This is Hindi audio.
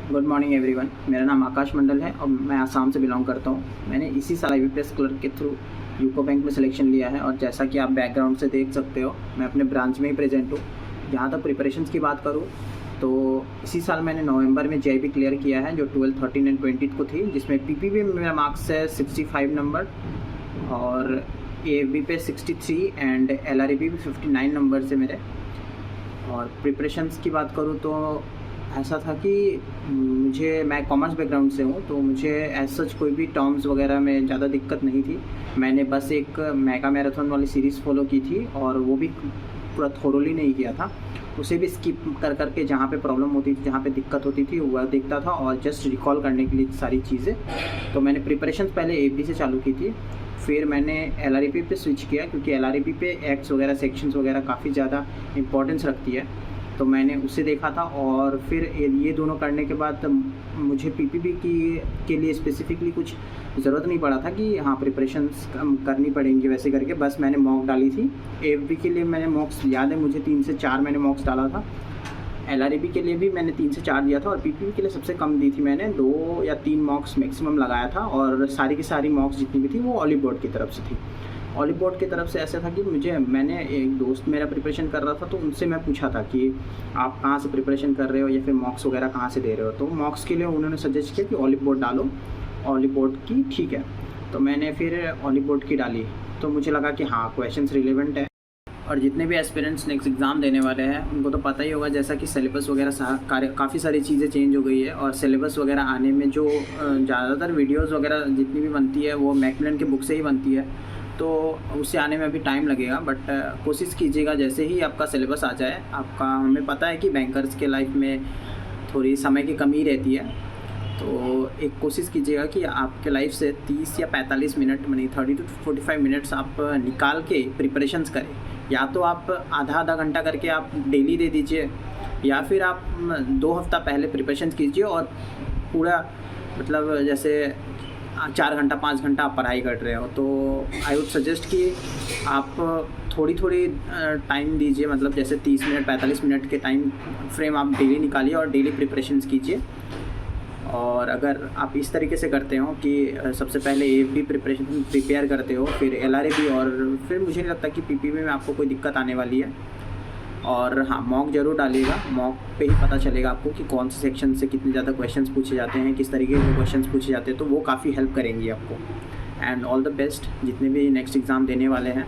Good morning everyone. मेरा नाम आकाश मंडल है और मैं आसाम से बिलोंग करता हूँ। मैंने इसी साल IBPS क्लर्क के थ्रू यूको बैंक में सिलेक्शन लिया है और जैसा कि आप बैकग्राउंड से देख सकते हो मैं अपने ब्रांच में ही प्रेजेंट हूँ। जहाँ तक प्रिपरेशंस की बात करूँ तो इसी साल मैंने नवंबर में JIB क्लियर किया है जो 12, 13 एंड 20 को थी, जिसमें PPB में मेरा मार्क्स है 65 नंबर और AFB पे 63 एंड LREB भी 59 नंबर से मेरे। और प्रिपरेशंस की बात करूँ तो ऐसा था कि मैं कॉमर्स बैकग्राउंड से हूँ, तो मुझे एज सच कोई भी टर्म्स वगैरह में ज़्यादा दिक्कत नहीं थी। मैंने बस एक मेगा मैराथन वाली सीरीज़ फॉलो की थी और वो भी पूरा थोरोली नहीं किया था, उसे भी स्किप कर करके जहाँ पे प्रॉब्लम होती थी, जहाँ पे दिक्कत होती थी वह देखता था और जस्ट रिकॉल करने के लिए सारी चीज़ें। तो मैंने प्रिपरेशन पहले AFB से चालू की थी, फिर मैंने LREB पे स्विच किया क्योंकि LREB पे एक्ट्स वगैरह सेक्शंस वगैरह काफ़ी ज़्यादा इंपॉर्टेंस रखती है, तो मैंने उसे देखा था। और फिर ये दोनों करने के बाद मुझे PPB के लिए स्पेसिफिकली कुछ ज़रूरत नहीं पड़ा था कि हाँ प्रिपरेशंस करनी पड़ेंगी वैसे करके, बस मैंने मॉक डाली थी। AFB के लिए मैंने मॉक्स याद है मुझे 3 से 4 मैंने मॉक्स डाला था। LREB के लिए भी मैंने 3 से 4 दिया था और PPB के लिए सबसे कम दी थी मैंने 2 या 3 मॉक्स मैक्सिमम लगाया था। और सारी की सारी मॉक्स जितनी भी थी वो ऑलिव बोर्ड की तरफ से थी। ऑलिव बोर्ड की तरफ से ऐसा था कि मैंने एक दोस्त मेरा प्रिपरेशन कर रहा था तो उनसे मैं पूछा था कि आप कहाँ से प्रिपरेशन कर रहे हो या फिर मॉक्स वगैरह कहाँ से दे रहे हो, तो मॉक्स के लिए उन्होंने सजेस्ट किया कि ऑलिव बोर्ड डालो, ऑलिव बोर्ड की ठीक है। तो मैंने फिर ऑलिव बोर्ड की डाली तो मुझे लगा कि हाँ क्वेश्चंस रिलेवेंट है। और जितने भी एस्पिरेंट्स नेक्स्ट एग्ज़ाम देने वाले हैं उनको तो पता ही होगा जैसा कि सिलेबस वगैरह काफ़ी सारी चीज़ें चेंज हो गई है और सिलेबस वगैरह आने में जो ज़्यादातर वीडियोस वगैरह जितनी भी बनती है वो मैकमिलन के बुक से ही बनती है, तो उससे आने में अभी टाइम लगेगा। बट कोशिश कीजिएगा जैसे ही आपका सिलेबस आ जाए, हमें पता है कि बैंकर्स के लाइफ में थोड़ी समय की कमी रहती है, तो एक कोशिश कीजिएगा कि आपके लाइफ से 30 या 45 मिनट में 30 to 45 मिनट्स आप निकाल के प्रिपरेशंस करें। या तो आप आधा घंटा करके आप डेली दे दीजिए या फिर आप 2 हफ्ता पहले प्रिपरेशंस कीजिए और पूरा मतलब जैसे 4 घंटा 5 घंटा आप पढ़ाई कर रहे हो, तो आई वुड सजेस्ट कि आप थोड़ी टाइम दीजिए, मतलब जैसे 30 मिनट 45 मिनट के टाइम फ्रेम आप डेली निकालिए और डेली प्रिपरेशंस कीजिए। और अगर आप इस तरीके से करते हो कि सबसे पहले AFB प्रिपेयर करते हो, फिर LREB, और फिर मुझे नहीं लगता कि PPB में आपको कोई दिक्कत आने वाली है। और हाँ, मॉक ज़रूर डालिएगा, मॉक पे ही पता चलेगा आपको कि कौन से सेक्शन से कितने ज़्यादा क्वेश्चंस पूछे जाते हैं, किस तरीके के क्वेश्चंस पूछे जाते हैं, तो वो काफ़ी हेल्प करेंगी आपको। एंड ऑल द बेस्ट जितने भी नेक्स्ट एग्ज़ाम देने वाले हैं।